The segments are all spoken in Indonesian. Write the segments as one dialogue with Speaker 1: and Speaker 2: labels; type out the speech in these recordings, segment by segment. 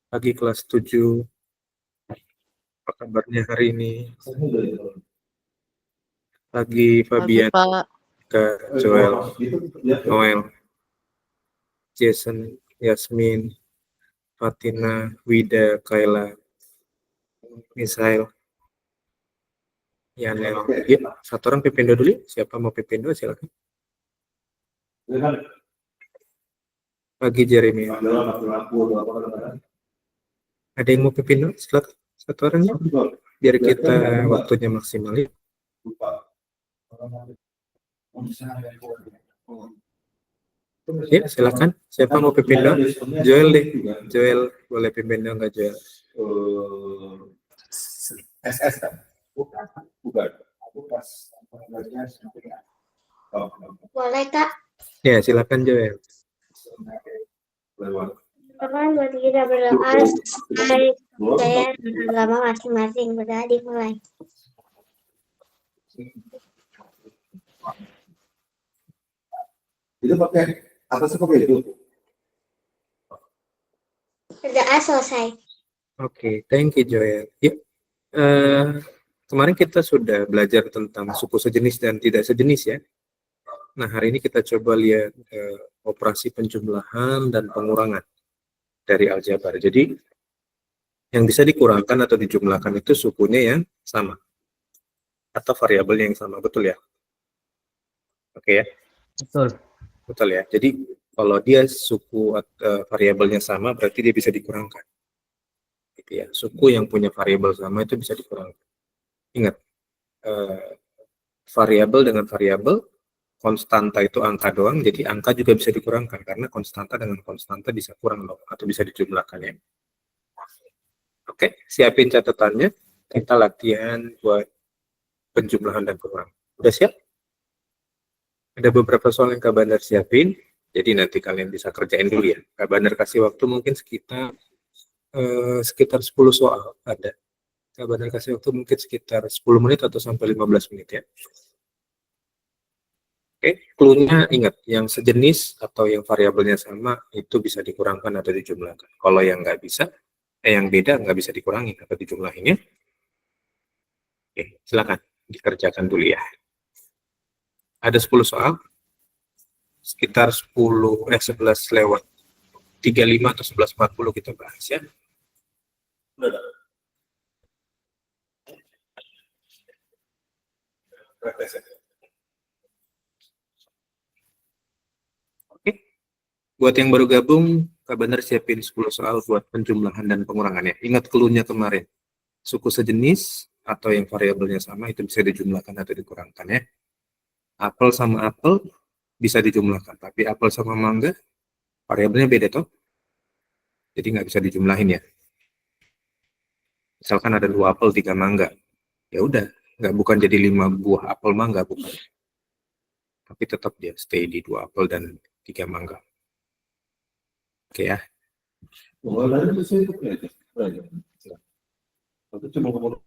Speaker 1: Pagi kelas 7. Apa kabarnya hari ini? Pagi
Speaker 2: Pagi,
Speaker 1: Fabian,
Speaker 2: Pak.
Speaker 1: Kak Joel, Noel, Jason, Yasmin, Fatina, Wida, Kayla, Misael, Yanel. Ya, satu orang pipindo dulu. Siapa mau pipindo silakan. Pagi Jeremy. Ada yang mau pipindo? Silakan. Satu orang ya. Biar kita waktunya maksimal ya. Ya, silakan. Siapa mau pipindo? Joel deh. Joel boleh pipindo nggak Joel?
Speaker 3: SS kan? Bukan. Aku pas
Speaker 4: Boleh, Kak.
Speaker 1: Ya, silakan Joel.
Speaker 4: Teman buat kita berdoa sesuai saya dan agama masing-masing. Berdoa dimulai.
Speaker 3: itu pakai atasnya pakai itu.
Speaker 4: Berdoa selesai.
Speaker 1: Oke, thank you Joel. Yuk, kemarin kita sudah belajar tentang suku sejenis dan tidak sejenis ya. Nah, hari ini kita coba lihat operasi penjumlahan dan pengurangan dari aljabar. Jadi, yang bisa dikurangkan atau dijumlahkan itu sukunya yang sama atau variabelnya yang sama, betul ya? Oke ya?
Speaker 2: Betul.
Speaker 1: Betul ya. Jadi, kalau dia suku variabelnya sama, berarti dia bisa dikurangkan. Gitu ya. Suku yang punya variabel sama itu bisa dikurangkan. Ingat, variabel dengan variabel, konstanta itu angka doang, jadi angka juga bisa dikurangkan karena konstanta dengan konstanta bisa kurang loh, atau bisa dijumlahkan ya. Oke, siapin catatannya. Kita latihan buat penjumlahan dan pengurangan. Udah siap? Ada beberapa soal yang Kak Bandar siapin, jadi nanti kalian bisa kerjain dulu ya. Kak Bandar kasih waktu mungkin sekitar 10 soal ada. Kak Bandar kasih waktu mungkin sekitar 10 menit atau sampai 15 menit ya. Oke, clue-nya ingat, yang sejenis atau yang variabelnya sama itu bisa dikurangkan atau dijumlahkan. Kalau yang nggak bisa, yang beda nggak bisa dikurangi atau dijumlahin ya. Oke, silakan dikerjakan dulu ya. Ada 10 soal, sekitar 11 lewat 35 atau 11.40 kita bahas ya. Oke, buat yang baru gabung, Kak Bandar siapin 10 soal buat penjumlahan dan pengurangannya. Ingat clue-nya kemarin. Suku sejenis atau yang variabelnya sama itu bisa dijumlahkan atau dikurangkan ya. Apel sama apel bisa dijumlahkan, tapi apel sama mangga variabelnya beda toh. Jadi nggak bisa dijumlahin ya. Misalkan ada 2 apel, 3 mangga. Ya udah, bukan jadi 5 buah apel mangga, bukan. Tapi tetap dia stay di 2 apel dan 3 mangga. Oke ya.
Speaker 3: Aku cuma ngomong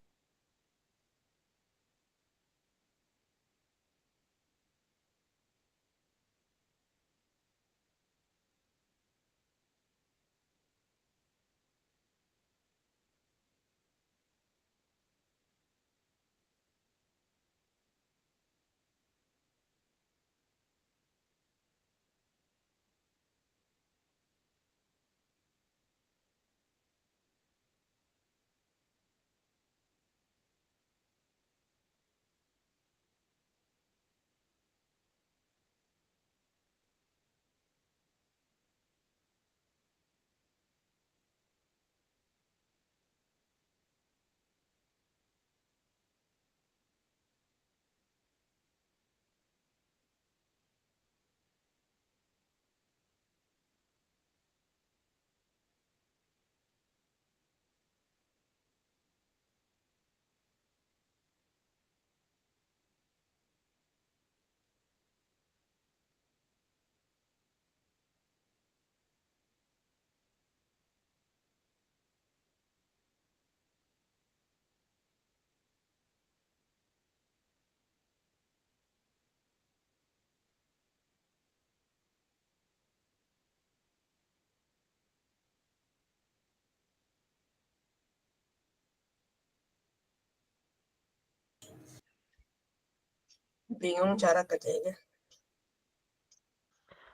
Speaker 2: bingung cara kerjanya.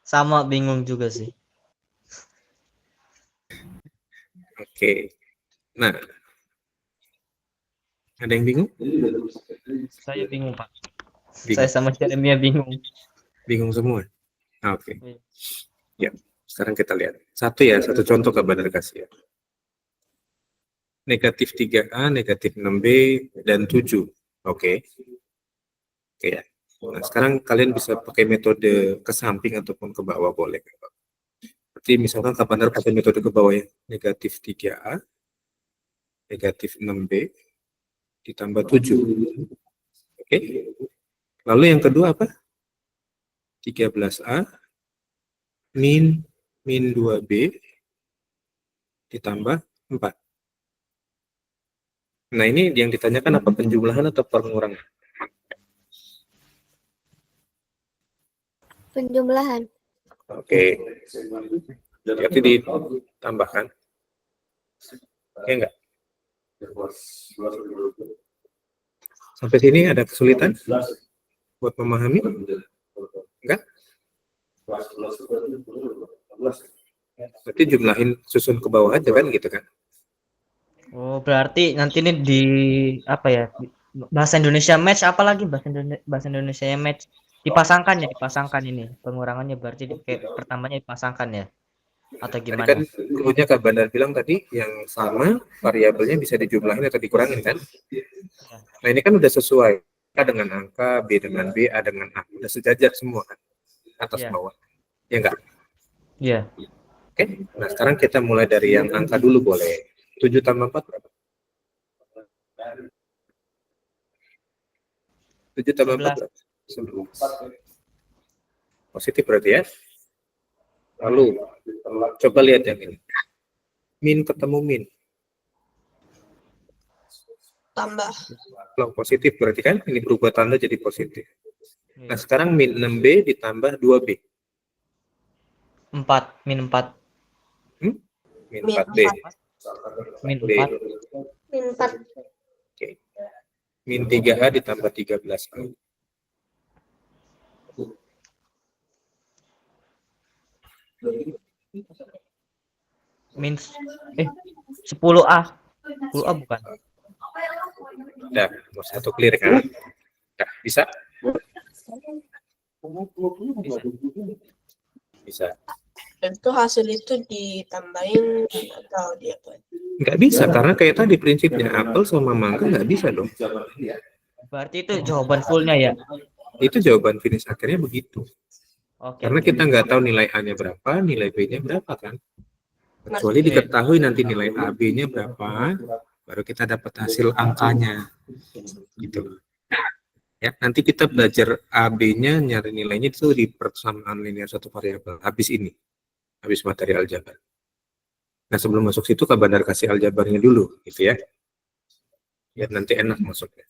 Speaker 5: Sama bingung juga sih.
Speaker 1: Oke. Nah, ada yang bingung?
Speaker 5: Saya bingung, Pak.
Speaker 1: Bingung.
Speaker 5: Saya sama Jeremia bingung.
Speaker 1: Bingung semua. Oke.
Speaker 5: Iya.
Speaker 1: Ya, sekarang kita lihat. Satu contoh Kak Badar kasih ya. Negatif 3A, negatif 6B, dan 7. Oke. Oke ya. Nah, sekarang kalian bisa pakai metode ke samping ataupun ke bawah boleh. Berarti misalkan Kak Badar pakai metode ke bawah ya. Negatif 3A, negatif 6B, ditambah 7. Oke. Lalu yang kedua apa? 13A, min 2B, ditambah 4. Nah, ini yang ditanyakan apa penjumlahan atau pengurangan?
Speaker 4: Penjumlahan.
Speaker 1: Oke. Berarti ditambahkan. Oke enggak? Sampai sini ada kesulitan buat memahami? Enggak? Berarti jumlahin susun ke bawah aja kan gitu kan?
Speaker 5: Oh, berarti nanti ini di apa ya? Bahasa Indonesia match apalagi bahasa Indonesia match dipasangkan ini. Pengurangannya berarti kayak pertamanya dipasangkan ya. Atau
Speaker 1: Tadi kan
Speaker 5: gimana?
Speaker 1: gurunya Kak Bandar bilang tadi yang sama variabelnya bisa dijumlahin atau dikurangin kan? Nah, ini kan udah sesuai. A dengan angka, B dengan B, A dengan A. Udah sejajar semua kan? Atas
Speaker 5: Iya.
Speaker 1: bawah. Ya enggak?
Speaker 5: Iya.
Speaker 1: Oke. Nah, sekarang kita mulai dari yang angka dulu boleh. 7 tambah 4 berapa? 7 tambah 4 berapa? 11. Positif berarti ya. Lalu, coba lihat yang ini. Min ketemu min.
Speaker 2: Tambah.
Speaker 1: Kalau positif berarti kan ini berubah tanda jadi positif.
Speaker 5: Iya.
Speaker 1: Nah, sekarang min 6B ditambah 2B.
Speaker 5: 4 min 4
Speaker 1: Min
Speaker 2: Min
Speaker 1: 4B.
Speaker 5: min
Speaker 1: B.
Speaker 5: 4
Speaker 4: Min 4.
Speaker 1: Oke. Min 3A ditambah 13A.
Speaker 5: min 10A. 10A bukan.
Speaker 1: Udah, nomor 1 clear kan? Nah, bisa? Bisa.
Speaker 2: Itu hasil itu ditambahin atau diapa?
Speaker 1: Nggak bisa, karena kayak tadi prinsipnya apel sama mangga nggak bisa dong.
Speaker 5: Berarti itu jawaban fullnya ya.
Speaker 1: Itu jawaban finish akhirnya begitu.
Speaker 5: Oke.
Speaker 1: Karena kita nggak tahu nilai A-nya berapa, nilai B-nya berapa kan. Kecuali diketahui nanti nilai A, B-nya berapa, baru kita dapat hasil angkanya. Gitu. Ya, nanti kita belajar A, B-nya, nyari nilainya itu di persamaan linear satu variabel. Habis ini. Habis materi aljabar. Nah, sebelum masuk situ, Kak Bandar kasih aljabarnya dulu, gitu ya. Biar nanti enak masuknya.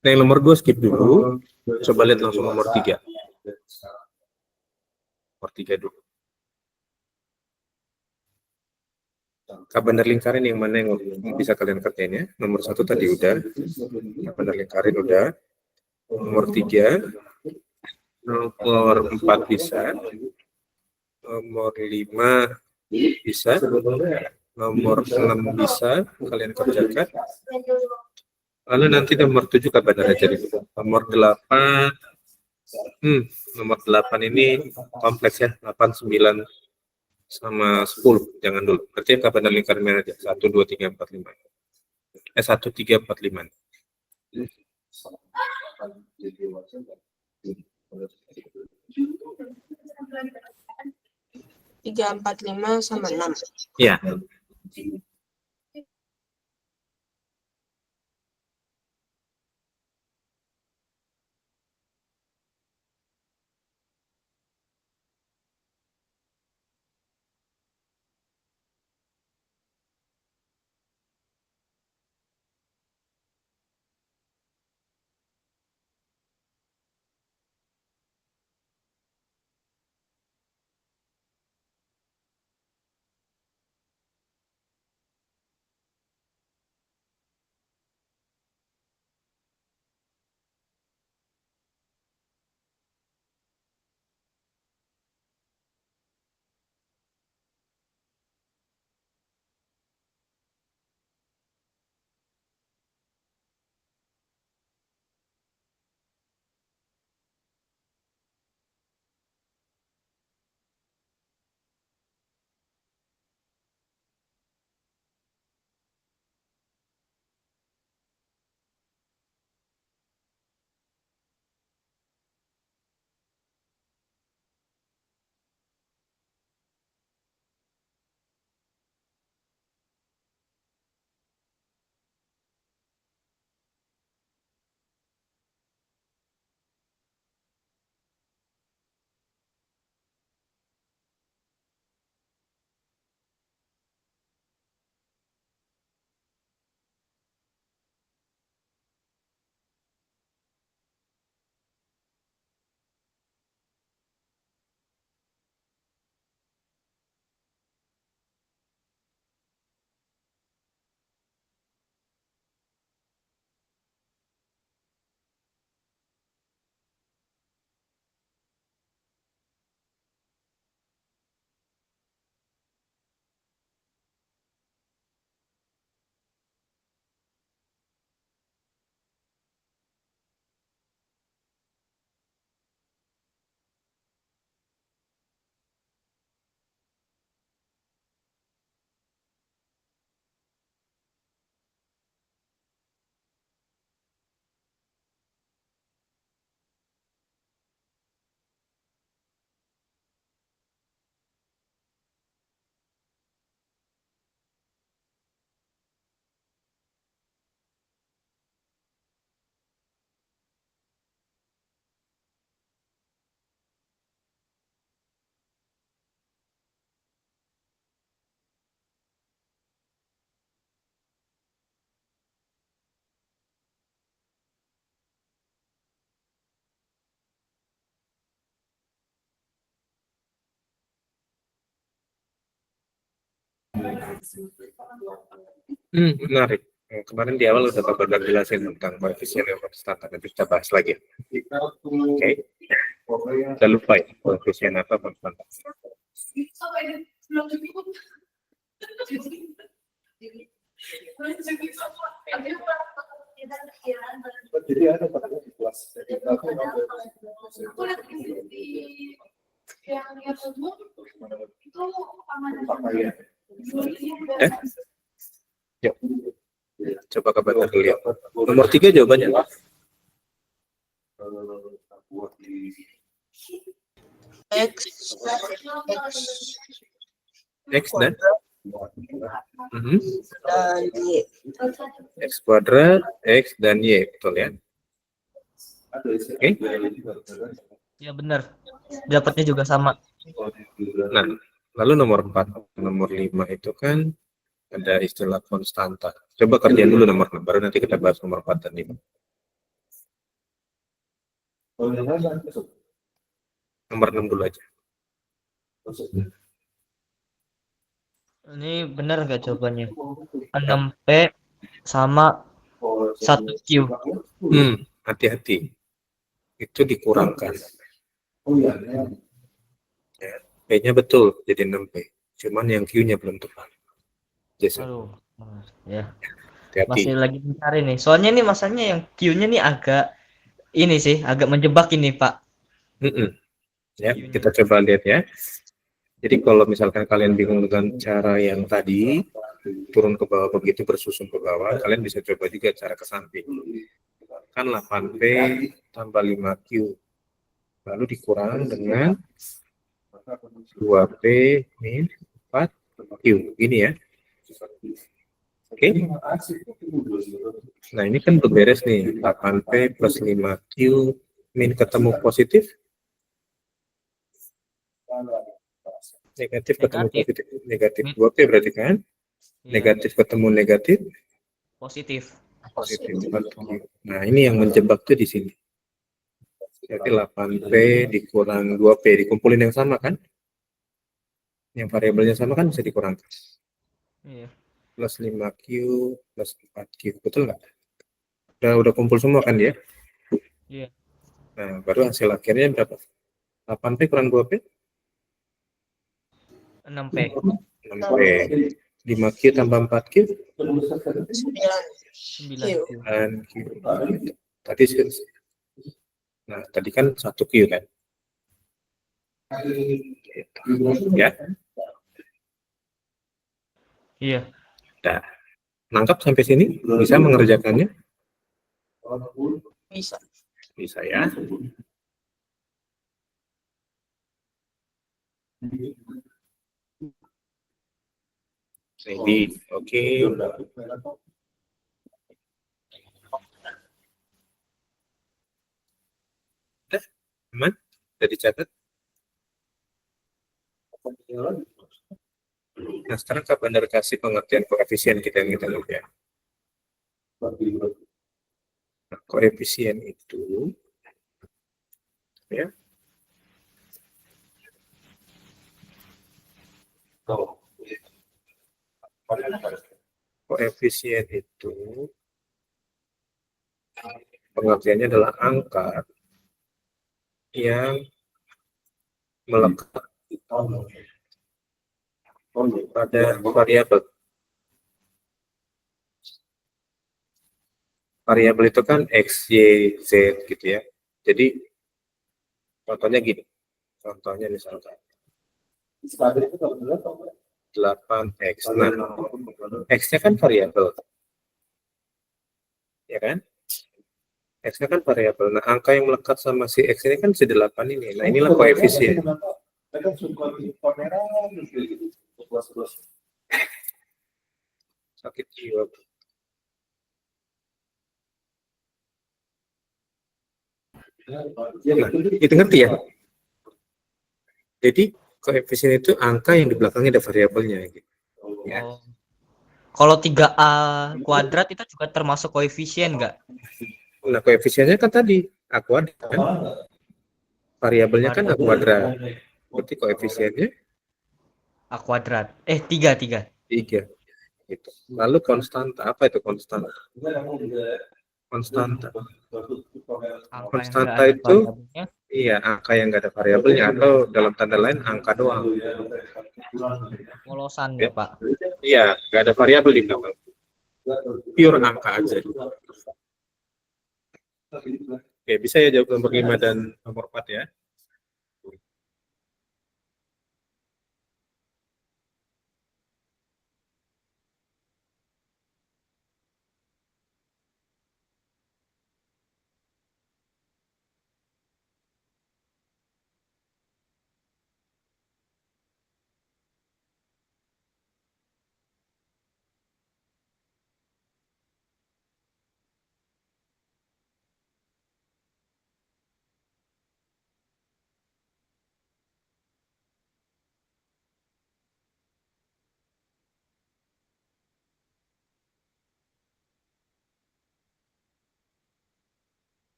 Speaker 1: Nah, yang nomor 2 skip dulu. Coba lihat langsung nomor 3. Nomor 3 dulu. Kak Bandar lingkarin yang mana yang bisa kalian kerjain ya. Nomor 1 tadi udah. Kak Bandar lingkarin udah. Nomor 3. Nomor 4 bisa. Nomor 5 bisa. Nomor 6 bisa kalian kerjakan. Lalu nanti nomor 7 Kak Bandar aja dulu. Nomor 8. Nomor 8 ini kompleks ya. 8, 9, sama 10. Jangan dulu. Berarti Kak Bandar lingkarin aja. 1, 2, 3, 4, 5. 1, 3, 4, 5.
Speaker 2: 3, 4, 5 sama 6.
Speaker 1: Ya. Menarik. Kemarin di awal udah Bapak udah jelasin tentang koefisien yang konstanta, nanti kita bahas lagi. Oke. Kita lupa ya, koefisien apa konstanta.
Speaker 3: Jadi ada pada kelas.
Speaker 1: Yuk. Coba kabar lihat. Nomor 3 jawabannya.
Speaker 2: X
Speaker 1: X dan
Speaker 2: dan Y.
Speaker 1: X kuadrat, X dan Y, betul ya? Oke.
Speaker 5: Ya benar. Dapatnya juga sama.
Speaker 1: Nah, lalu nomor 4, nomor 5 itu kan ada istilah konstanta. Coba kerjain dulu nomor 6, baru nanti kita bahas nomor 4 dan 5. Nomor 6 dulu aja.
Speaker 5: Ini benar nggak jawabannya? 6P sama 1Q.
Speaker 1: Hati-hati. Itu dikurangkan. Ya, P-nya betul jadi 6P. Cuman yang Q-nya belum tepat. Jason,
Speaker 5: Aduh. Ya,
Speaker 1: hati-hati.
Speaker 5: masih lagi mencari nih. Soalnya nih masanya yang Q-nya nih agak ini sih, agak menjebak ini, Pak.
Speaker 1: Ya, kita coba lihat ya. Jadi kalau misalkan kalian bingung dengan cara yang tadi, turun ke bawah begitu bersusun ke bawah, kalian bisa coba juga cara ke samping. Kan 8P tambah 5Q. Lalu dikurang dengan 2P min 4Q. Gini ya. Oke. Nah, ini kan beres nih. 8P plus 5Q min ketemu positif. Negatif ketemu positif. Negatif 2P berarti kan?
Speaker 5: Iya,
Speaker 1: Negatif ketemu negatif.
Speaker 5: positif.
Speaker 1: Positif. Nah, ini yang menjebak tuh di sini. Jadi 8P dikurang 2P, dikumpulin yang sama kan? Yang variabelnya sama kan bisa dikurangkan.
Speaker 5: Iya.
Speaker 1: Plus 5Q plus 4Q, betul nggak? Udah kumpul semua kan dia?
Speaker 5: Iya.
Speaker 1: Nah, baru hasil akhirnya berapa? 8P kurang 2P?
Speaker 5: 6P.
Speaker 1: 6P. 5Q tambah 4Q?
Speaker 2: 9
Speaker 5: 9Q.
Speaker 1: Dan Q. Tadi nah, tadi kan 1Q kan? Ya,
Speaker 5: Iya.
Speaker 1: nah, nangkap sampai sini? Bisa mengerjakannya?
Speaker 2: bisa.
Speaker 1: Bisa ya. Maybe, oke. Aman? Sudah dicatat? Nah, sekarang Kak Bandar kasih pengertian koefisien kita yang kita lihat ya. Nah, koefisien itu ya. Koefisien itu pengertiannya adalah angka yang melekat pada variabel. Variabel itu kan X, Y, Z gitu ya. Jadi contohnya gini. Contohnya misalkan 8X. Nah, X-nya kan variabel. Ya kan? X-nya kan variabel. Nah, angka yang melekat sama si X ini kan si 8 ini. Nah, inilah koefisien. Sakit jiwa. Nah, itu ngerti ya? Jadi, koefisien itu angka yang di belakangnya ada variabelnya. Gitu. Ya.
Speaker 5: Oh. Kalau 3A kuadrat itu juga termasuk koefisien nggak?
Speaker 1: Nah, koefisiennya kan tadi A kuadrat kan? Variabelnya kan A kuadrat. Berarti koefisiennya
Speaker 5: A kuadrat. 3.
Speaker 1: 3 gitu. Lalu konstanta, apa itu konstanta? Konstanta
Speaker 5: Angka yang
Speaker 1: Konstanta
Speaker 5: nggak ada
Speaker 1: itu
Speaker 5: variabelnya.
Speaker 1: iya angka yang nggak ada variabelnya, atau dalam tanda lain angka doang.
Speaker 5: Polosan
Speaker 1: Ya.
Speaker 5: ya Pak.
Speaker 1: Iya, nggak ada variabel di belakang, pure angka aja. Oke, bisa ya jawab nomor 5 dan nomor 4 ya.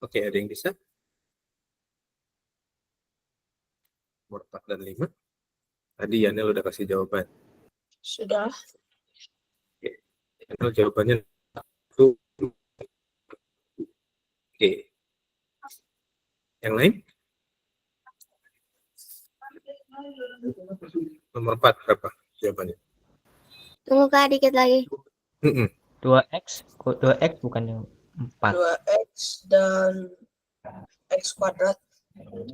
Speaker 1: Oke, ada yang bisa? Nomor 4 dan 5. Tadi Yanel udah kasih jawaban.
Speaker 2: Sudah.
Speaker 1: Yanel jawabannya 1. Oke. Yang lain? Nomor 4 berapa jawabannya?
Speaker 4: Tunggu Kak, dikit lagi.
Speaker 5: 2x, kok 2x bukan yang 4.
Speaker 2: 2x dan x kuadrat.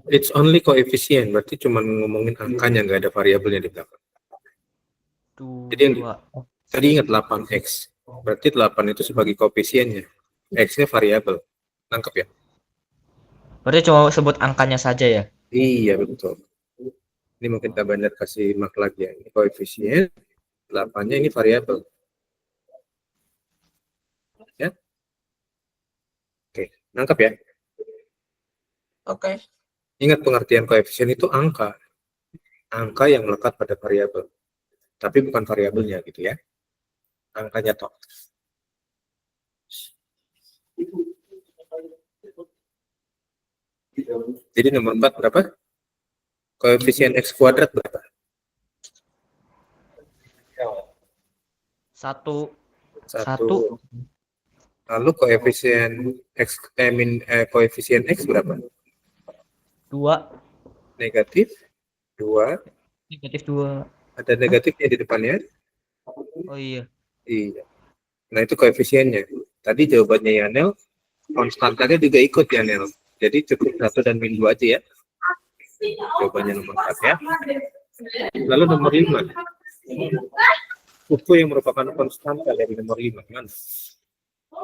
Speaker 1: It's only coefficient, berarti cuma ngomongin angkanya, nggak ada variabelnya di belakang. Jadi yang
Speaker 5: 2.
Speaker 1: tadi ingat 8x, berarti 8 itu sebagai koefisiennya, x-nya variabel. Nangkep ya?
Speaker 5: Berarti cuma sebut angkanya saja ya.
Speaker 1: Iya, betul. Ini mungkin kita bandar kasih mark lagi ya. Ini koefisien, 8-nya ini variabel. Ya? Oke, nangkep ya?
Speaker 2: Oke.
Speaker 1: Ingat pengertian koefisien itu angka. Angka yang melekat pada variabel. Tapi bukan variabelnya gitu ya. Angkanya toh. Jadi nomor 4 berapa? Koefisien x kuadrat berapa?
Speaker 5: 1.
Speaker 1: 1. Lalu koefisien x koefisien x berapa?
Speaker 5: 2.
Speaker 1: Negatif 2.
Speaker 5: Negatif 2.
Speaker 1: Ada negatifnya di depannya?
Speaker 5: Oh iya.
Speaker 1: Iya. Nah, itu koefisiennya. Tadi jawabannya Yanel, konstantanya juga ikut Yanel. Jadi cukup 1 dan min 2 aja ya. Jawabannya nomor 4 ya. Lalu nomor 5. Suku yang merupakan konstanta dari nomor 5. Mana?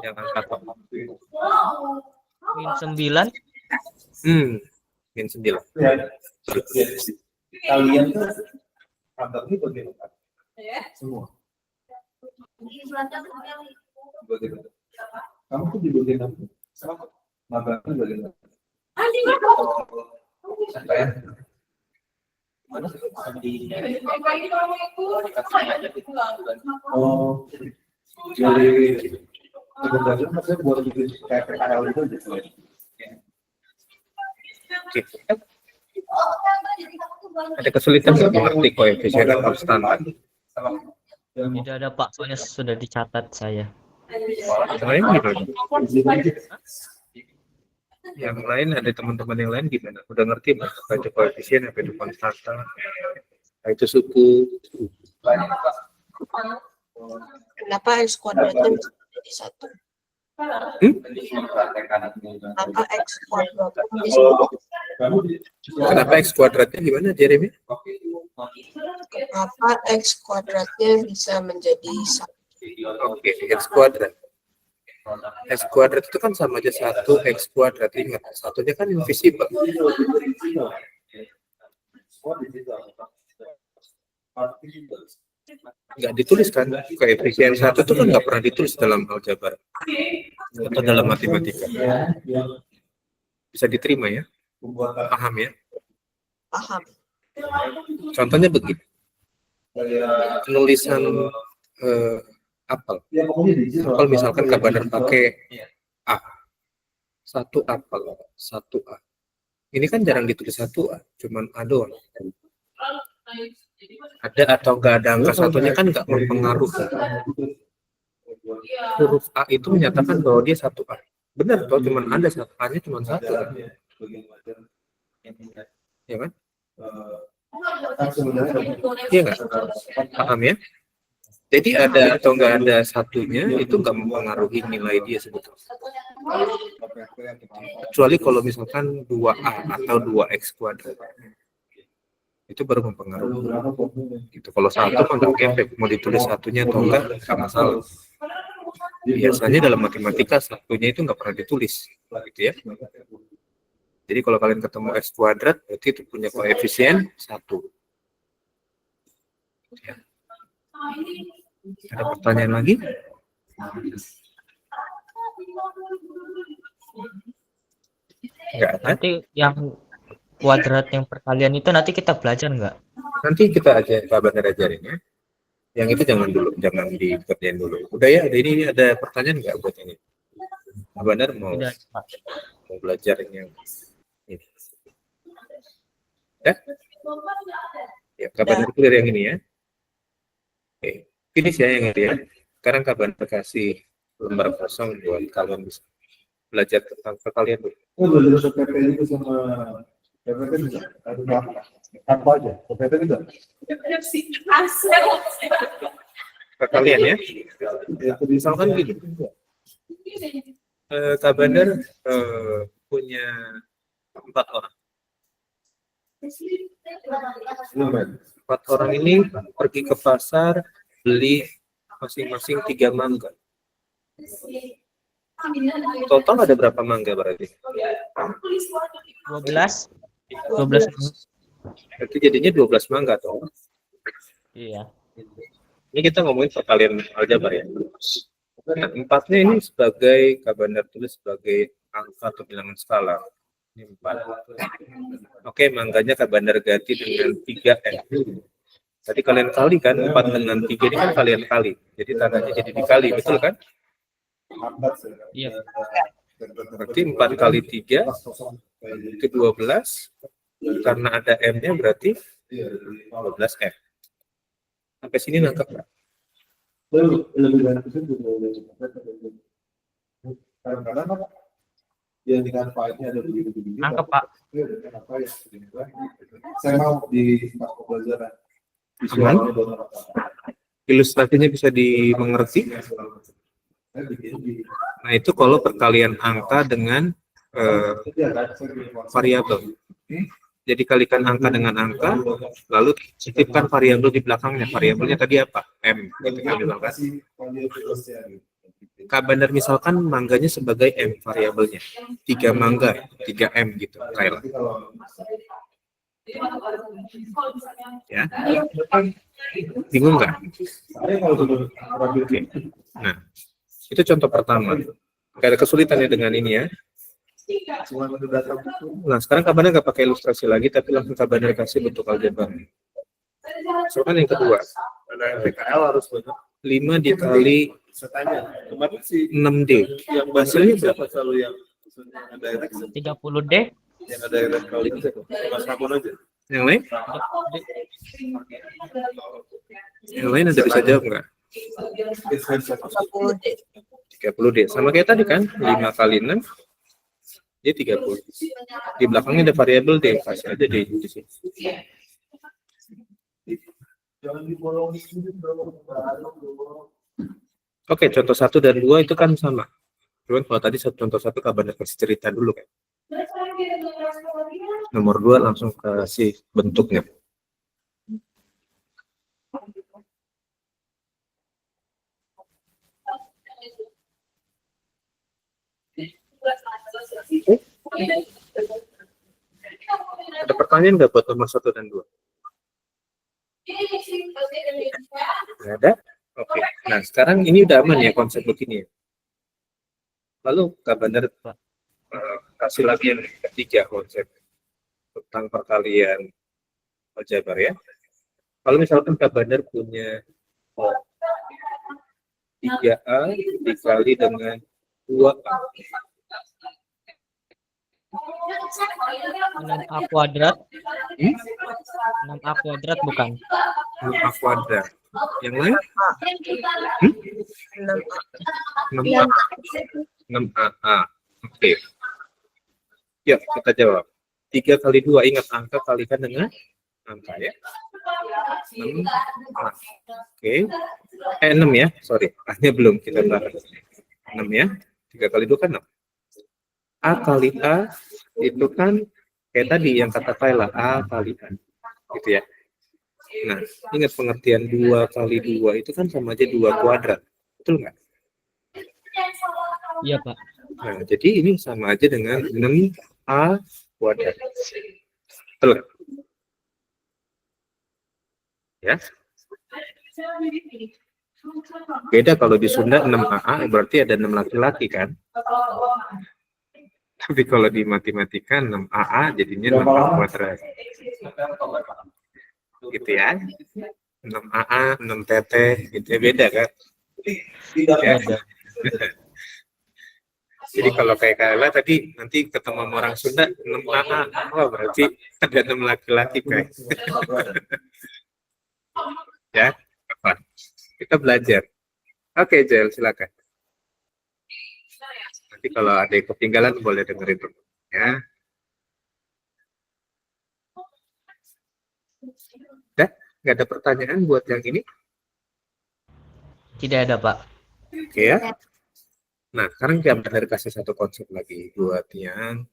Speaker 1: Yang angka top.
Speaker 5: Min 9.
Speaker 1: Min 9.
Speaker 3: Kalian tuh kantornya bagaimana? Semua. Bagaimana? Kamu tuh di bagian apa? Sama. Magangnya bagian apa? Saya. Mana? Oh, jadi sebenarnya saya buat bikin kayak PKL itu gitu.
Speaker 1: Oke. Ada kesulitan nggak mengerti koefisien konstanta?
Speaker 5: Tidak ada Pak, soalnya sudah dicatat saya.
Speaker 1: Yang lain gimana? Yang lain ada teman-teman yang lain gimana? Udah ngerti Mas? Baca koefisien apa itu konstanta? Itu suku.
Speaker 2: Kenapa x kuadratnya bisa jadi 1? Kenapa x kuadrat bisa
Speaker 1: Kenapa x kuadratnya gimana, Jeremy?
Speaker 2: Kenapa x kuadratnya bisa menjadi 1?
Speaker 1: Oke, x kuadrat. X kuadrat itu kan sama aja 1 x kuadrat. Ingat, satunya kan invisible. nggak ditulis kan, koefisien 1 itu kan nggak pernah ditulis dalam aljabar atau dalam matematika. Bisa diterima ya, paham ya.
Speaker 2: Paham.
Speaker 1: Contohnya begini, penulisan apel. Apel misalkan Kabaner pakai A, 1 apel, 1 A. Ini kan jarang ditulis 1 A, cuman A doang. Ada atau nggak ada angka satunya kan nggak mempengaruhi. Huruf A itu menyatakan bahwa dia 1 A. Benar toh, cuman ada satu A-nya cuma 1 kan? Ya kan? Iya nggak? Paham ya? Jadi ada atau nggak ada satunya itu nggak mempengaruhi nilai dia sebetulnya. Kecuali kalau misalkan 2A atau 2X kuadrat. Itu baru mempengaruhi. Gitu. Kalau 1 mah nggak efek, mau ditulis satunya atau enggak masalah. Biasanya dalam matematika satunya itu nggak pernah ditulis, gitu ya. Jadi kalau kalian ketemu X kuadrat, berarti itu punya koefisien 1. Ya. Ada pertanyaan lagi? Enggak ada.
Speaker 5: Nanti yang kuadrat yang perkalian itu nanti kita belajar nggak?
Speaker 1: Nanti kita aja Kabaner ajarin ya. Yang itu jangan dulu, jangan dikerjain dulu. Udah ya, ini ada pertanyaan nggak buat ini? Kabaner mau
Speaker 5: Udah, Pak.
Speaker 1: mau belajar yang ini. Ya? Ya, Kabaner clear yang ini ya. Oke, finish ya yang ini ya. Sekarang Kabaner kasih lembar kosong buat kalian bisa belajar tentang perkalian dulu.
Speaker 3: Belajar PP itu sama PP bisa. Apa aja? PP bisa.
Speaker 1: Perkalian ya. Misalkan gini. Kabaner punya 4 orang. 4 orang ini pergi ke pasar beli masing-masing 3 mangga. Total ada berapa mangga berarti?
Speaker 5: 12.
Speaker 1: Berarti jadinya 12 mangga toh.
Speaker 5: Iya.
Speaker 1: Ini kita ngomongin perkalian aljabar ya. Nah, 4-nya ini sebagai Kabaner tulis sebagai angka atau bilangan skala. Ini 4. Oke, mangganya Kabaner ganti dengan 3M. Tadi kalian kali kan, 4 dengan 3 ini kan kalian kali. Jadi tandanya jadi dikali, betul kan?
Speaker 5: Iya.
Speaker 1: Berarti 4 kali 3 itu 12. Karena ada M-nya berarti 12M. Sampai sini nangkep nggak?
Speaker 3: Kadang-kadang yang dengan file-nya ada begini-begini.
Speaker 5: Nangkep, Pak.
Speaker 3: Saya mau di pelajaran.
Speaker 1: Aman? Ilustrasinya bisa dimengerti. Nah, itu kalau perkalian angka dengan variabel. Jadi kalikan angka dengan angka, lalu titipkan variabel di belakangnya. Variabelnya tadi apa? M. Kabaner misalkan mangganya sebagai M variabelnya. 3 mangga, 3M gitu. Kayak ya. Bingung nggak? Oke. Nah, itu contoh pertama. Gak ada kesulitannya dengan ini ya. Nah, sekarang Kabaner nggak pakai ilustrasi lagi, tapi langsung Kabaner kasih bentuk aljabar. Soalnya yang kedua,
Speaker 3: PKL harus
Speaker 1: 5 dikali 6D.
Speaker 3: Yang
Speaker 1: hasilnya berapa?
Speaker 3: Selalu yang
Speaker 5: 30D.
Speaker 3: yang ada yang kali itu Mas Ramon aja.
Speaker 1: Yang lain? Yang lain ada bisa jawab nggak?
Speaker 2: 30D.
Speaker 1: 30D. Sama kayak tadi kan, 5 kali 6 dia 30. Di belakangnya ada variabel D, kasih aja D di sini.
Speaker 3: Jangan dibolong.
Speaker 1: Oke, contoh 1 dan 2 itu kan sama. Cuman kalau tadi contoh 1 Kabaner kasih cerita dulu kan. Nomor 2 langsung kasih bentuknya. Ada pertanyaan nggak buat nomor 1 dan 2? Nggak ada? Oke. Nah, sekarang ini udah aman ya konsep begini ya. Lalu Kak Bandar kasih lagi yang ketiga konsep tentang perkalian aljabar ya. Kalau misalkan Kak Bandar punya 3A dikali dengan 2A.
Speaker 5: 6A kuadrat.
Speaker 1: Hmm?
Speaker 5: 6A kuadrat bukan?
Speaker 1: 6A kuadrat. Yang lain?
Speaker 2: 6A.
Speaker 1: 6AA. Oke. Ya, kita jawab. 3 kali 2, ingat angka kalikan dengan angka ya. 6A. Oke. 6 ya, sorry. A-nya belum kita bahas. 6 ya. 3 kali 2 kan 6. A kali A itu kan kayak tadi yang kata Kayla, A kali A. Gitu ya. Nah, ingat pengertian 2 kali 2 itu kan sama aja 2 kuadrat. Betul nggak?
Speaker 5: Iya, Pak.
Speaker 1: Nah, jadi ini sama aja dengan 6A kuadrat. Betul nggak? Ya. Beda kalau di Sunda 6AA berarti ada 6 laki-laki kan? Tapi kalau di matematika 6AA jadinya 6A kuadrat. Gitu ya. 6AA, 6 teteh, gitu ya, beda kan? Ya. Jadi kalau kayak Kayla tadi nanti ketemu sama orang Sunda 6AA, oh berarti ada 6 laki-laki kan? Ya, apa? Kita belajar. Oke, Jel, silakan. Nanti kalau ada yang ketinggalan boleh dengerin dulu. Ya. Udah? Nggak ada pertanyaan buat yang ini?
Speaker 5: Tidak ada, Pak.
Speaker 1: Oke ya. Nah, sekarang kita benar kasih satu konsep lagi buat yang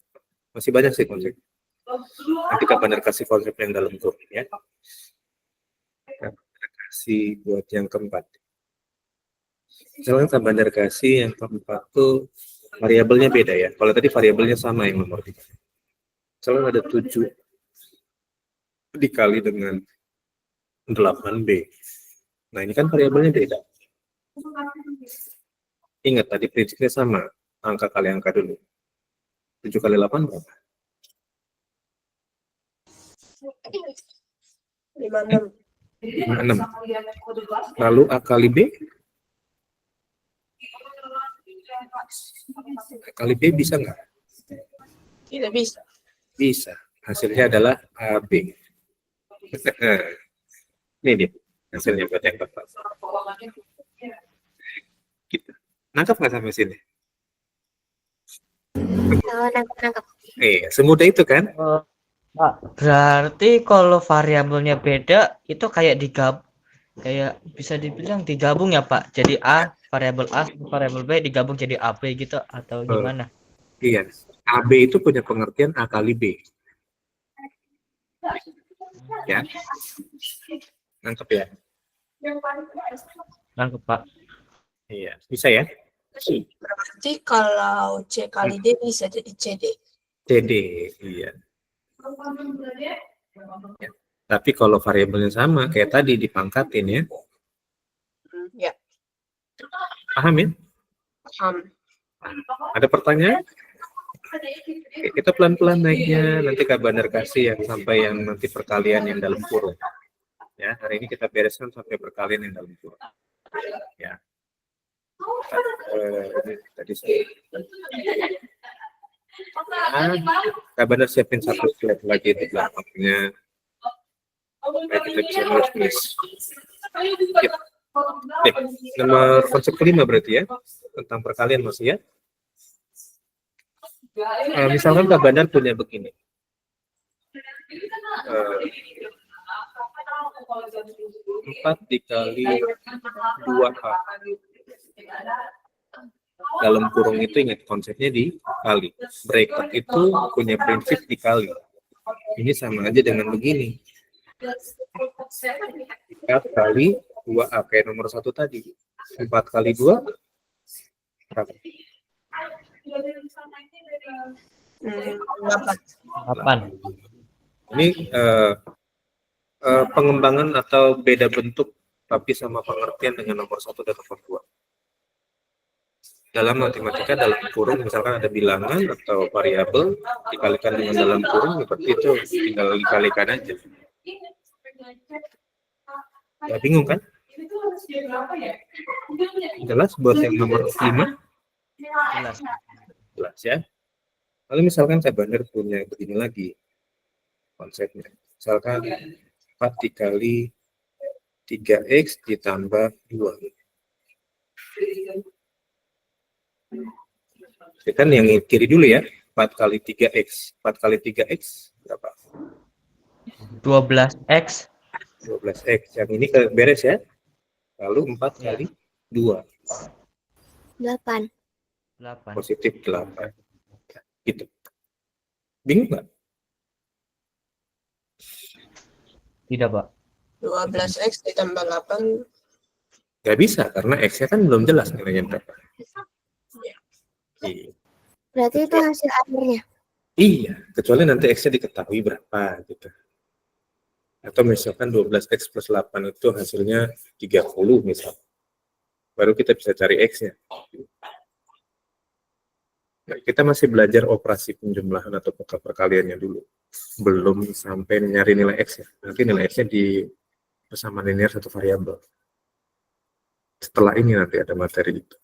Speaker 1: masih banyak sih konsep. Nanti Kak Bandar kasih konsep yang dalam grup ya. Kak Bandar kasih buat yang keempat. Misalnya Kak Bandar kasih yang keempat tuh variabelnya beda ya. Kalau tadi variabelnya sama yang nomor 3. Misalnya ada 7 dikali dengan 8B. Nah, ini kan variabelnya beda. Ingat tadi prinsipnya sama. Angka kali angka dulu. 7 kali 8 berapa?
Speaker 2: 56.
Speaker 1: 56. Lalu A kali B? A kali B bisa nggak?
Speaker 2: Tidak bisa.
Speaker 1: Bisa. Hasilnya adalah AB. Ini dia hasilnya buat yang pertama. Gitu. Nangkap nggak sampai sini?
Speaker 4: Oh, nangkep.
Speaker 1: Semudah itu kan?
Speaker 5: Pak, berarti kalau variabelnya beda itu kayak kayak bisa dibilang digabung ya, Pak. Jadi A, variabel B digabung jadi AB gitu atau gimana?
Speaker 1: Iya. AB itu punya pengertian A kali B. Ya. Nangkep ya?
Speaker 5: Nangkep, Pak.
Speaker 1: Iya. Bisa ya?
Speaker 2: Berarti kalau C kali D bisa jadi CD.
Speaker 1: CD. Iya. Ya. Tapi kalau variabelnya sama, kayak tadi dipangkatin ya.
Speaker 2: Ya,
Speaker 1: Paham ya?
Speaker 2: paham.
Speaker 1: Ada pertanyaan? Oke, kita pelan-pelan naiknya. Nanti Kak Bandar kasih yang sampai yang nanti perkalian yang dalam kurung. Ya, hari ini kita bereskan sampai perkalian yang dalam kurung. Ya. Tadi Kak Bandar siapin satu slide lagi di belakangnya. Supaya kita bisa nulis. Oke, nomor konsep kelima berarti ya, tentang perkalian masih ya. Misalkan Kak Bandar punya begini. 4 dikali 2A. Dalam kurung itu ingat konsepnya dikali. Bracket itu punya prinsip dikali. Ini sama aja dengan begini. 4 kali 2A kayak nomor 1 tadi. 4 kali 2 berapa?
Speaker 5: 8.
Speaker 1: Ini pengembangan atau beda bentuk tapi sama pengertian dengan nomor 1 dan nomor 2. Dalam matematika, dalam kurung, misalkan ada bilangan atau variabel, dikalikan dengan dalam kurung, seperti itu, tinggal dikalikan aja. Ya, bingung kan? Jelas buat yang nomor 5?
Speaker 5: Jelas.
Speaker 1: Jelas ya. Lalu misalkan saya bandar punya begini lagi konsepnya. Misalkan 4 dikali 3x ditambah 2. Kan yang kiri dulu ya, 4 kali 3x. 4 kali 3x berapa?
Speaker 5: 12x.
Speaker 1: 12x. Yang ini beres ya. Lalu 4
Speaker 5: Ya.
Speaker 1: kali 2.
Speaker 4: 8.
Speaker 5: 8.
Speaker 1: Positif 8. Gitu. Bingung nggak?
Speaker 5: Tidak, Pak.
Speaker 2: 12x ditambah 8.
Speaker 1: Nggak bisa, karena x-nya kan belum jelas nilainya berapa. Iya.
Speaker 4: Berarti itu hasil akhirnya.
Speaker 1: Iya, kecuali nanti x-nya diketahui berapa gitu. Atau misalkan 12x plus 8 itu hasilnya 30 misal. Baru kita bisa cari x-nya. Nah, kita masih belajar operasi penjumlahan atau perkaliannya dulu. Belum sampai nyari nilai x ya. Nanti nilai x-nya di persamaan linear satu variabel. Setelah ini nanti ada materi itu.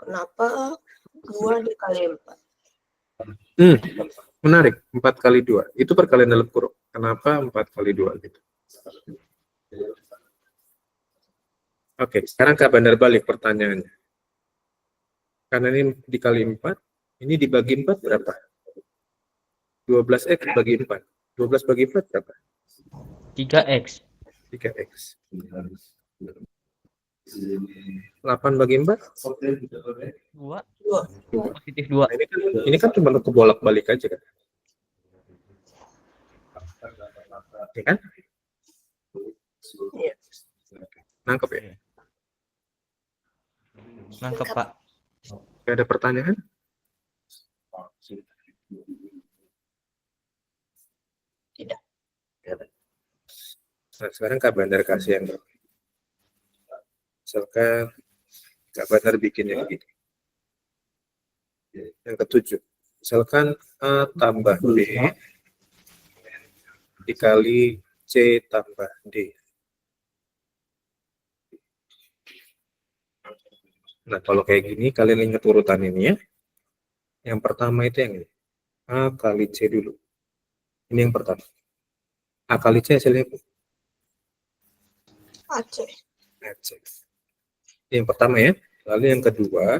Speaker 2: Kenapa 2 dikali 4?
Speaker 1: Menarik, 4 kali 2. Itu perkalian dalam kurung. Kenapa 4 kali 2 gitu? Oke, sekarang Kak Bandar balik pertanyaannya. Karena ini dikali 4, ini dibagi 4 berapa? 12x bagi 4. 12 bagi 4 berapa?
Speaker 5: 3x.
Speaker 1: 3x. 8 bagi 4?
Speaker 5: 2.
Speaker 2: 2.
Speaker 5: Positif 2.
Speaker 1: Nah, ini kan cuma kebolak-balik aja kan? Ya kan?
Speaker 2: Iya.
Speaker 1: Nangkep ya?
Speaker 5: Nangkep, Pak.
Speaker 1: Gak ada pertanyaan?
Speaker 2: Tidak.
Speaker 1: Nah, sekarang Kak Bandar kasih yang misalkan Kak Bandar bikin yang begini. Yang ketujuh. Misalkan A tambah B dikali C tambah D. Nah, kalau kayak gini, kalian ingat urutan ini ya. Yang pertama itu yang ini. A kali C dulu. Ini yang pertama. A kali C hasilnya apa?
Speaker 2: AC.
Speaker 1: AC. Yang pertama ya. Lalu yang kedua,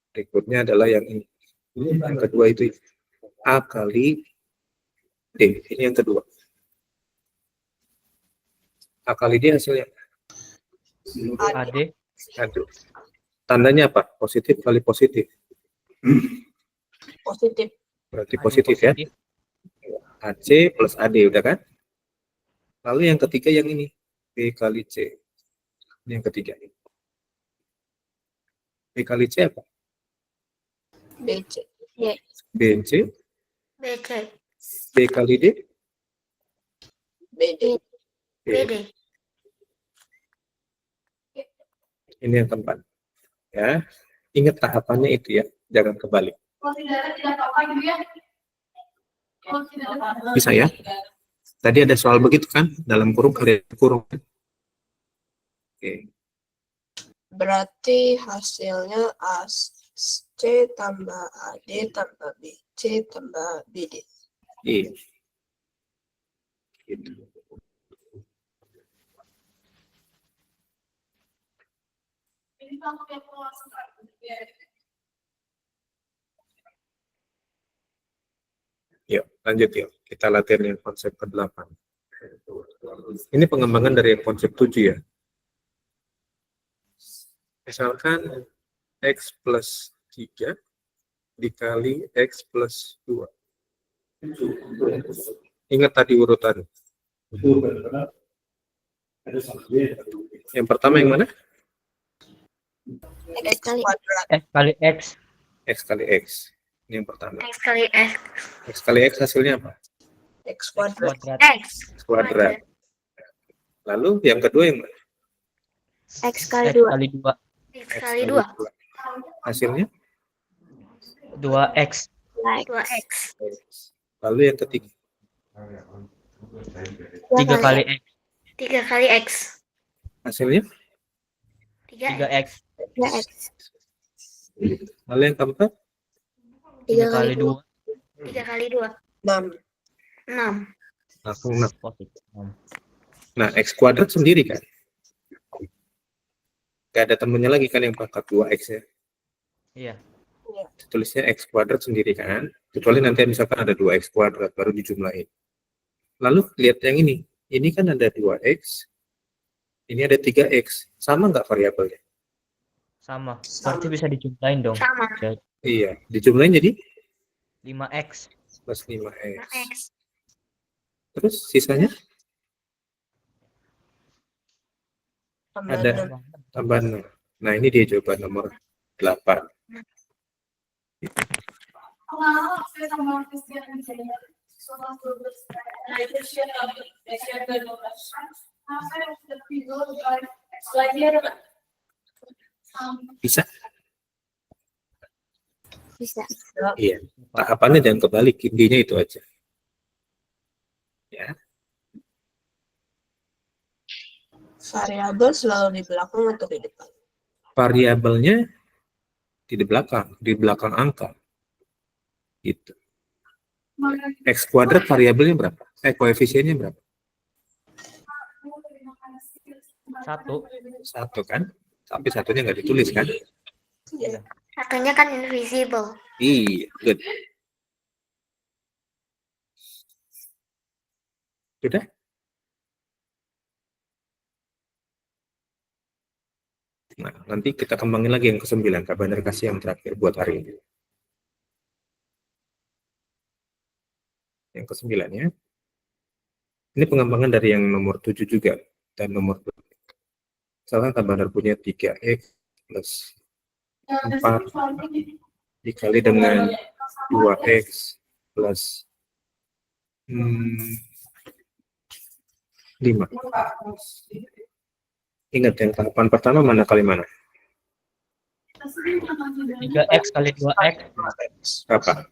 Speaker 1: berikutnya adalah yang ini. Yang kedua itu A kali D. Ini yang kedua. A kali D hasilnya
Speaker 5: AD.
Speaker 1: aduh. Tandanya apa? Positif kali positif.
Speaker 2: Positif.
Speaker 1: Berarti positif ya. AC plus AD udah kan? Lalu yang ketiga yang ini. B kali C. Ini yang ketiga. B kali C apa?
Speaker 2: BC.
Speaker 1: BC.
Speaker 4: BC.
Speaker 1: B kali D.
Speaker 2: BD.
Speaker 4: BD.
Speaker 1: Ini yang keempat. Ya, ingat tahapannya itu ya, jangan kebalik. Bisa ya? Tadi ada soal begitu kan? Dalam kurung kalian kurung. Oke.
Speaker 2: Berarti hasilnya AC tambah AD tambah BC tambah BD.
Speaker 1: Iya. Gitu. Yuk, lanjut yuk. Kita latihan yang konsep ke-8. Ini pengembangan dari yang konsep 7 ya. Misalkan X plus 3 dikali X plus 2. Ingat tadi urutan. Yang pertama yang mana?
Speaker 2: X kuadrat.
Speaker 5: X kali X.
Speaker 1: X kali X. Ini yang pertama.
Speaker 4: X kali X.
Speaker 1: X kali X hasilnya apa?
Speaker 2: X kuadrat.
Speaker 5: Kuadrat.
Speaker 4: X.
Speaker 1: X kuadrat. Lalu yang kedua yang mana?
Speaker 4: X kali
Speaker 5: X
Speaker 4: 2.
Speaker 5: kali 2.
Speaker 4: X
Speaker 1: X
Speaker 4: kali 2.
Speaker 1: Hasilnya?
Speaker 5: 2X.
Speaker 4: 2X.
Speaker 1: Lalu yang ketiga?
Speaker 5: 3 kali X.
Speaker 4: 3 kali X.
Speaker 1: Hasilnya?
Speaker 5: 3X.
Speaker 4: 3X.
Speaker 1: Lalu yang keempat?
Speaker 5: 3 kali 2.
Speaker 4: 3 kali 2.
Speaker 2: 6.
Speaker 4: 6.
Speaker 1: Langsung 6.
Speaker 5: Positif.
Speaker 1: Nah, X kuadrat sendiri kan? Gak ada temennya lagi kan yang pangkat 2X ya?
Speaker 5: Iya.
Speaker 1: Tulisnya X kuadrat sendiri kan? Kecuali nanti misalkan ada 2X kuadrat baru dijumlahin. Lalu lihat yang ini. Ini kan ada 2X. Ini ada 3X. Sama nggak variabelnya?
Speaker 5: Sama. Berarti bisa dijumlahin dong.
Speaker 4: Sama.
Speaker 5: Jadi
Speaker 1: Iya. Dijumlahin jadi
Speaker 5: 5X.
Speaker 1: plus 5X.
Speaker 4: 5X.
Speaker 1: Terus sisanya
Speaker 2: Ada.
Speaker 1: tambah 6. Nah, ini dia jawaban nomor 8. Bisa?
Speaker 4: Bisa.
Speaker 1: Iya. Tahapannya jangan kebalik. Intinya itu aja. Ya.
Speaker 2: Variabel selalu di belakang atau di depan?
Speaker 1: Variabelnya di belakang angka. Gitu. X kuadrat variabelnya berapa? Koefisiennya berapa?
Speaker 5: 1.
Speaker 1: 1 kan? Tapi satunya nggak ditulis kan?
Speaker 2: Iya.
Speaker 4: Satunya kan invisible.
Speaker 1: Iya, good. Sudah? Nah, nanti kita kembangin lagi yang ke-9. Kak Bandar kasih yang terakhir buat hari ini. Yang ke-9 ya. Ini pengembangan dari yang nomor 7 juga. Dan nomor 2. Misalkan Kak Bandar punya 3X plus 4 dikali dengan 2X plus 5. Ingat yang tahapan pertama mana kali mana?
Speaker 5: 3X kali 2X.
Speaker 1: Berapa?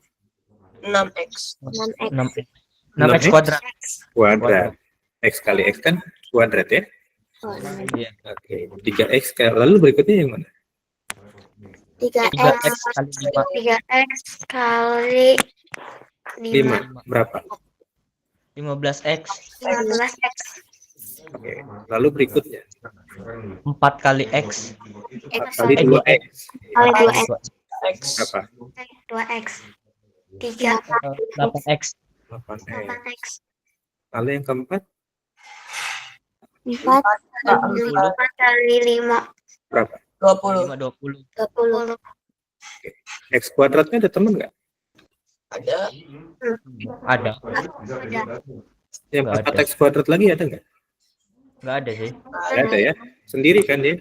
Speaker 2: 6X.
Speaker 4: 6X.
Speaker 5: 6X. 6X kuadrat.
Speaker 1: Kuadrat. X kali X kan kuadrat ya?
Speaker 4: Oh,
Speaker 5: Iya.
Speaker 1: Oke. 3X. Lalu berikutnya yang mana?
Speaker 4: 3X
Speaker 5: 3X kali 5.
Speaker 4: 3X kali 5.
Speaker 1: 5. Berapa?
Speaker 5: 15X.
Speaker 4: 15X.
Speaker 1: Oke. Lalu berikutnya
Speaker 5: 4 kali X.
Speaker 1: 4 kali 2X.
Speaker 4: Kali 2X.
Speaker 2: X.
Speaker 1: Berapa?
Speaker 4: 2X. 3
Speaker 5: 8X.
Speaker 1: 8X.
Speaker 4: 8X.
Speaker 1: Lalu yang keempat
Speaker 4: 4 kali 5.
Speaker 1: berapa?
Speaker 2: 20.
Speaker 5: 20.
Speaker 4: 20.
Speaker 1: X kuadratnya ada temen nggak?
Speaker 2: Ada.
Speaker 5: Ada.
Speaker 1: Yang
Speaker 5: Nggak
Speaker 1: 4
Speaker 5: ada.
Speaker 1: X kuadrat lagi ada nggak?
Speaker 5: Nggak ada sih.
Speaker 1: Nggak ada ya. Sendiri kan dia.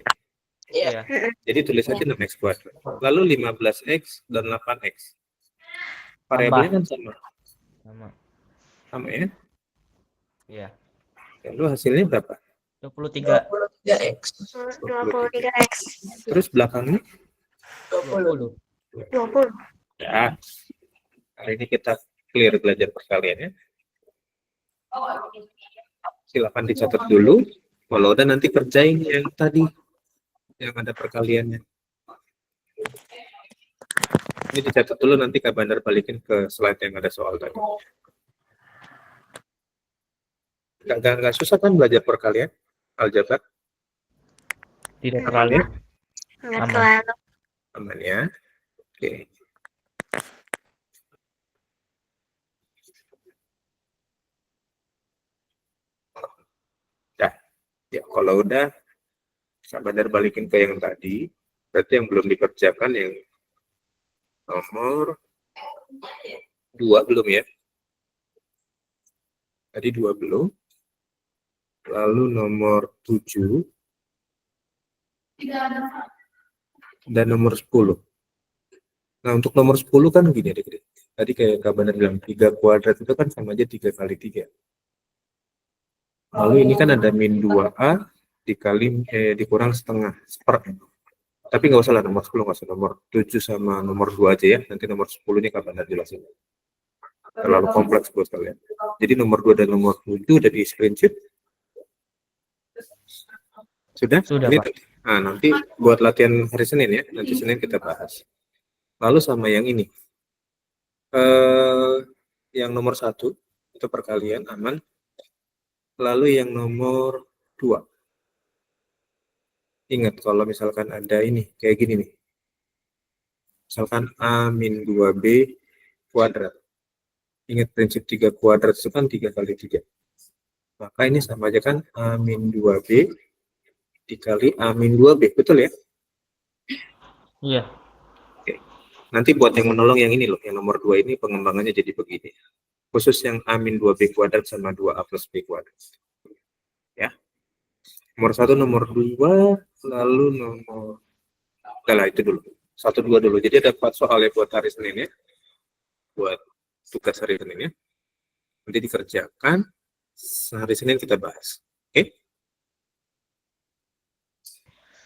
Speaker 2: Iya.
Speaker 5: Iya.
Speaker 1: Jadi tulis aja 6X kuadrat. Lalu 15X dan 8X. Variabelnya kan sama.
Speaker 5: Sama.
Speaker 1: Sama ya.
Speaker 5: Iya.
Speaker 1: Lalu hasilnya berapa?
Speaker 5: 23.
Speaker 2: 23X.
Speaker 4: 23X.
Speaker 1: Terus belakangnya?
Speaker 2: 20.
Speaker 4: 20.
Speaker 1: Ya. Hari ini kita clear belajar perkalian ya. Silakan dicatat dulu. Kalau udah nanti kerjain yang tadi. Yang ada perkaliannya. Ini dicatat dulu, nanti Kak Bandar balikin ke slide yang ada soal tadi. Nggak susah kan belajar perkalian? Aljabar?
Speaker 5: Tidak terlalu.
Speaker 4: Enggak
Speaker 5: Aman.
Speaker 4: terlalu.
Speaker 1: Aman ya. Oke. Dah. Ya, kalau udah Kak Bandar balikin ke yang tadi. Berarti yang belum dikerjakan yang nomor 2 belum ya? Tadi 2 belum. Lalu nomor 7 dan nomor 10. Nah, untuk nomor 10 kan gini adik-adik. Tadi kayak Kak Bandar bilang 3 kuadrat itu kan sama aja 3 kali 3. Lalu ini kan ada min 2A dikurang setengah, tapi nggak usah lah nomor 10, nggak usah nomor 7 sama nomor 2 aja ya. Nanti nomor 10 ini kapan jelasin. Terlalu kompleks buat kalian. Jadi nomor 2 dan nomor 7 udah di screenshot. Sudah?
Speaker 5: Sudah,
Speaker 1: Ini
Speaker 5: Pak.
Speaker 1: Nah, nanti buat latihan hari Senin ya. Nanti Senin kita bahas. Lalu sama yang ini. Yang nomor 1 itu perkalian aman. Lalu yang nomor 2. Ingat kalau misalkan ada ini kayak gini nih. Misalkan A-2B kuadrat. Ingat prinsip 3 kuadrat itu kan 3 kali 3. Maka ini sama aja kan A-2B dikali A-2B. Betul ya?
Speaker 5: Iya.
Speaker 1: Oke. Nanti buat yang menolong yang ini loh. Yang nomor 2 ini pengembangannya jadi begini. Khusus yang A-2B kuadrat sama 2A plus B kuadrat. Ya. Nomor 1, nomor 2, lalu nomor... Udah lah, itu dulu. 1, 2 dulu. Jadi ada 4 soal ya buat hari Senin ya. Buat tugas hari Senin ya. Nanti dikerjakan. Hari Senin kita bahas. Oke?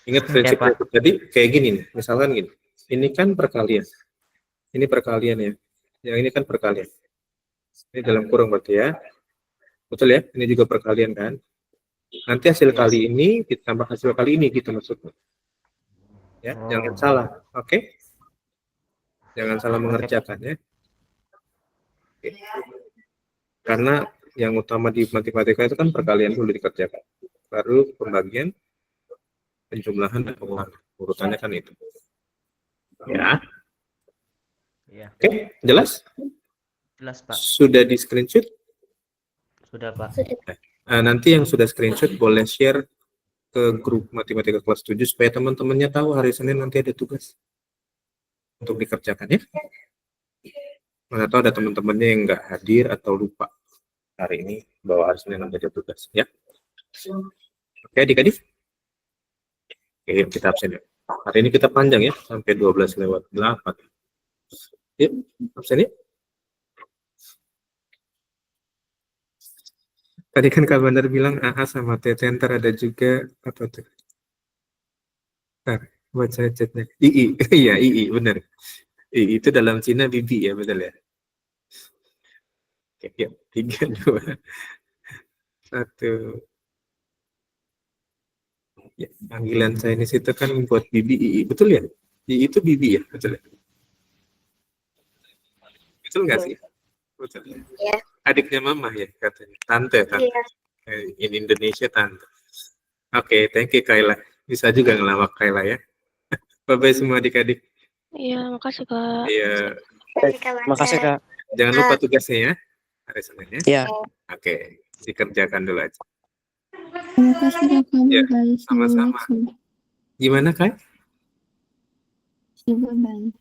Speaker 1: Ingat prinsip
Speaker 5: Pak.
Speaker 1: tadi kayak gini nih. Misalkan gini. Ini kan perkalian. Ini perkalian ya. Yang ini kan perkalian. Ini dalam kurung berarti ya. Betul ya? Ini juga perkalian kan? Nanti hasil kali ini ditambah hasil kali ini gitu maksudnya. Ya, jangan salah. Oke? Jangan salah mengerjakan ya. Oke. Karena yang utama di matematika itu kan perkalian dulu dikerjakan. Baru pembagian, penjumlahan dan pengulangan. Urutannya kan itu. Ya.
Speaker 5: Iya.
Speaker 1: Oke, jelas?
Speaker 5: Jelas, Pak.
Speaker 1: Sudah di screenshot?
Speaker 5: Sudah, Pak.
Speaker 1: Nanti yang sudah screenshot boleh share ke grup matematika kelas 7 supaya teman-temannya tahu hari Senin nanti ada tugas untuk dikerjakan ya. Mana tahu ada teman-temannya yang nggak hadir atau lupa hari ini bahwa hari Senin nanti ada tugas ya. Oke adik-adik. Oke, yuk kita absen ya. Hari ini kita panjang ya sampai 12:08. Yuk, absen ya. Tadi kan Kak Bandar bilang AA sama TT, ntar ada juga apa tuh? Ntar, baca chatnya. II, iya II, benar. II itu dalam Cina bibi ya, betul ya? Oke, yuk. 3, 2, 1. Ya, panggilan Chinese itu kan buat bibi II, betul ya? II itu bibi ya, betul ya? Betul nggak sih? Betul ya?
Speaker 4: Iya.
Speaker 1: Adiknya mama ya katanya. Tante.
Speaker 4: Iya.
Speaker 1: In Indonesia tante. Oke, thank you Kayla. Bisa juga ngelawak Kayla ya. Bye-bye semua adik-adik.
Speaker 6: Iya, makasih Kak.
Speaker 1: Iya.
Speaker 7: Makasih Kak.
Speaker 1: Jangan lupa tugasnya ya. Hari Senin ya.
Speaker 7: Iya.
Speaker 1: Oke, dikerjakan dulu aja.
Speaker 8: Makasih Kak, kamu
Speaker 1: Ya,
Speaker 8: guys.
Speaker 1: sama-sama. Gimana Kak?
Speaker 8: Bye-bye.